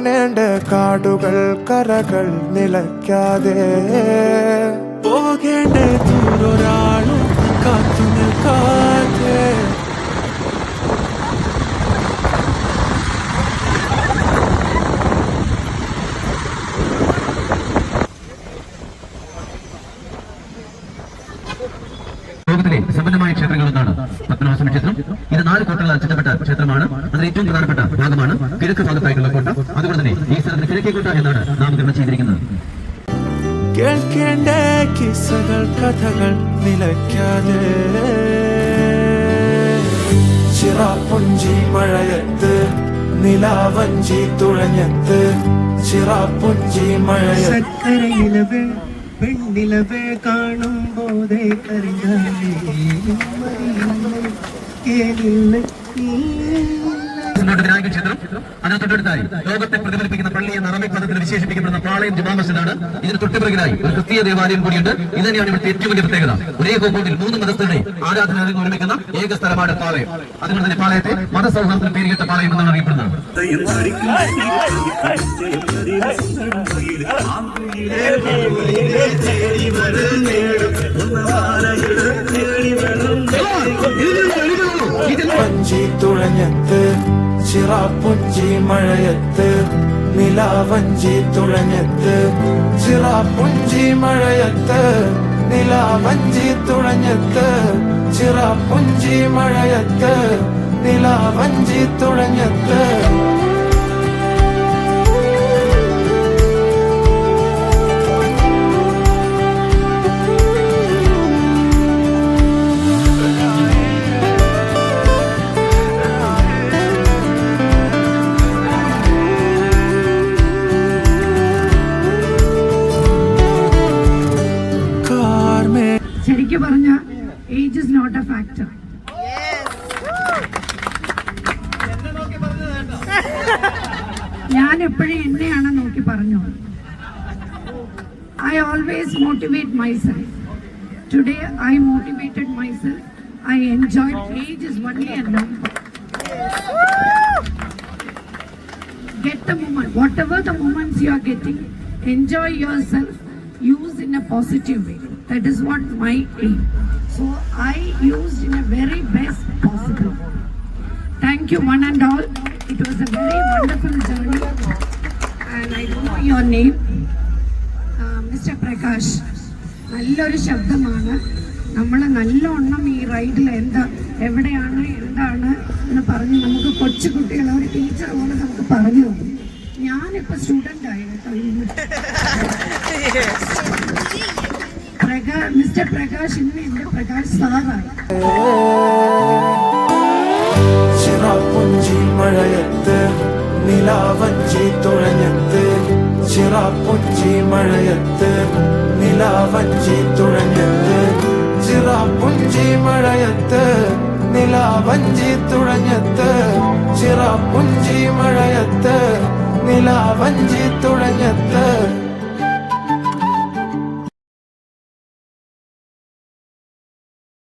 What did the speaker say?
കാണേണ്ട കാടുകൾ കരകൾ നിലയ്ക്കാതെ പോകേണ്ട ദൂരൊരാളും കാത്തു നിൽക്കാതെ ലോകത്തിലെ സമ്പന്നമായ ക്ഷേത്രങ്ങളൊന്നാണ് പത്മനാഭസ്വാമി ക്ഷേത്രം. ഇത് 4 കോട്ടകളാൽ ചുറ്റപ്പെട്ട ക്ഷേത്രമാണ്. അതിൽ ഏറ്റവും പ്രധാനപ്പെട്ട ഭാഗമാണ് കിഴക്ക് ഭാഗത്തായിട്ടുള്ള കോട്ട. അതുകൊണ്ട് തന്നെ ഈ സ്ഥലത്തിന് കിഴക്കേ കോട്ട എന്നാണ് നാമകരണം ചെയ്തിരിക്കുന്നത്. കേൾക്കേണ്ട കിസ്സകൾ കഥകൾ നിലയ്ക്കാതെ ചിറാപ്പുഞ്ചി മഴയത്ത് നിലാവഞ്ചി തുഴഞ്ഞത്ത് ചിറാപ്പുഞ്ചി മഴയത്ത് പെണ്ണിലവേ കാണുമ്പോതേ കറിഞ്ഞാലേ വിനായക ക്ഷേത്രം അതിന് തൊട്ടടുത്തായി ലോകത്തെ പ്രതിഫലിപ്പിക്കുന്ന പള്ളി എന്ന അറബിക് പദത്തിൽ വിശേഷിപ്പിക്കപ്പെടുന്ന പാളയം ജുമാ മസ്ജിദാണ്. ഇതിന് തൊട്ടുപിറകിലായി ഒരു ക്രിസ്തീയ ദേവാലയം കൂടിയുണ്ട്. ഇത് തന്നെയാണ് ഇവിടുത്തെ ഏറ്റവും വലിയ പ്രത്യേകത. ഒരേ കോമ്പൗണ്ടിൽ 3 മതസ്ഥരുടെ ആരാധനാലയം ഒരുമിക്കുന്ന ഏക സ്ഥലമാണ് പാളയം. അതുകൊണ്ട് തന്നെ പാളയത്തെ മതസൗഹാർദ്ദത്തിന് പേരുകേട്ട പാളയം എന്നാണ് അറിയപ്പെടുന്നത്. വഞ്ചി തുഴഞ്ഞത്ത് ചിറാപ്പുഞ്ചി മഴയത്ത് നിലാവഞ്ചി തുഴഞ്ഞത്ത് ചിറാപ്പുഞ്ചി മഴയത്ത് നിലാവഞ്ചി തുഴഞ്ഞത്ത് ചിറാപ്പുഞ്ചി മഴയത്ത് നിലാവഞ്ചി തുഴഞ്ഞത്ത് ശരിക്കും പറഞ്ഞ age is not a factor. ഞാൻ എപ്പോഴും എന്നെയാണ് നോക്കി പറഞ്ഞു. I always motivate myself. Today I motivated myself. I enjoyed. Age is only a number. Get the moment. Whatever the moments you are getting, enjoy yourself. Use in a positive way. That is what my aim. So I used in a very best possible. Thank you one and all. It was a very wonderful journey. And I don't know your name. Mr. Prakash. നല്ലൊരു ശബ്ദമാണ്. നമ്മൾ നല്ലവണ്ണം ഈ റൈഡിൽ എവിടെയാണ് എന്താണ് എന്ന് പറഞ്ഞ് നമുക്ക് കൊച്ചു കുട്ടികളെ ഒരു ടീച്ചർ പോലെ നമുക്ക് പറഞ്ഞു തന്നു. ഞാനിപ്പോൾ സ്റ്റുഡൻ്റ് ആയി കേട്ടോ. മിസ്റ്റർ പ്രകാശ് ഇന്ന് എന്റെ പ്രകാശ് സാറായി. ചിറാപ്പുഞ്ചി മഴയത്ത് നിലാവഞ്ചി തുഴഞ്ഞത്ത് ചിറാപ്പുഞ്ചി മഴയത്ത് നിലാവഞ്ചി തുഴഞ്ഞത്ത് ചിറാപ്പുഞ്ചി മഴയത്ത് നിലാവഞ്ചി തുഴഞ്ഞത്ത് ചിറാപ്പുഞ്ചി മഴയത്ത് നിലാവഞ്ചി തുഴഞ്ഞത്ത്